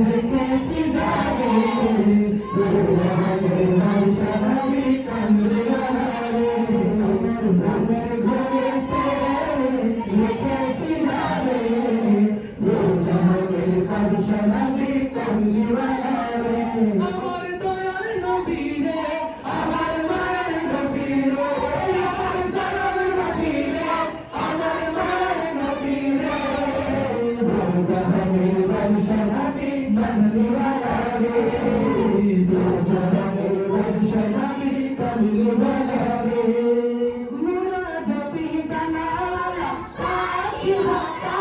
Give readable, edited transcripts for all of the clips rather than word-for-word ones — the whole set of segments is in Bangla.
দেখেছি যাবে দোজাহানের বাদশা নবী কামলিওয়ালা রে আমার মনের ঘরেতে লিখেছি যাবে দোজাহানের বাদশা নবী কামলিওয়ালা রে আমার দয়ার নবী রে আমার মায়ের নবী রে আমার দয়ার নবী রে আমার মায়ের নবী রে দোজাহানের বাদশা নবী কামলিওয়ালা রে দোজাহানের বাদশা নবী কামলিওয়ালা রে মেরা জবি দানাওয়ালা পাখি হাতা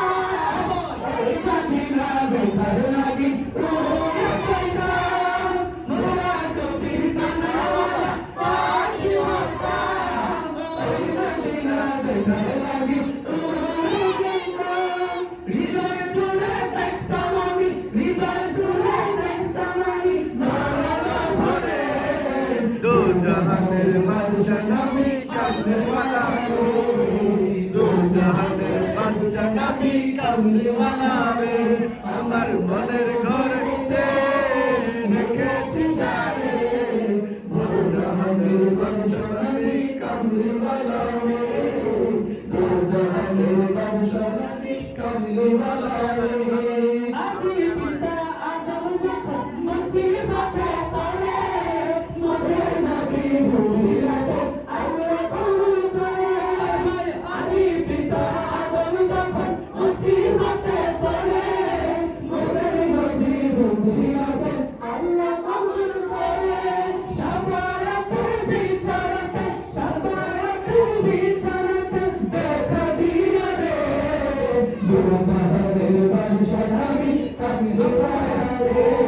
এই মদিনা দেখার লাগি ওরে কইনা মেরা জবি দানাওয়ালা পাখি হাতা এই মদিনা দেখার লাগি ওরে কইনা হৃদয় জুড়ে দেখতাম আমি হৃদয় জুড়ে দেখতাম আমি নারা ভরে দোজাহানের বাদশা নবী কামলিওয়ালা রে দোজাহানের বাদশা নবী কামলিওয়ালা রে আমার মনের ঘরেতে রেখেছি যারে দোজাহানের বাদশা নবী কামলিওয়ালা রে দোজাহানের বাদশা নবী কামলিওয়ালা রে আদি পিতা আদম যখন মুসিবতে পড়ে মোদের নবী মুসিবতে আল্লাহ কবুল করে আদি পিতা আদম যখন মুসিবতে পড়ে মোদের নবী মুসিবতে আল্লাহ কবুল করে শাফাআতের বিচারতে দেখা দিয়া রে দোজাহানের বাদশা নবী কামলিওয়ালা রে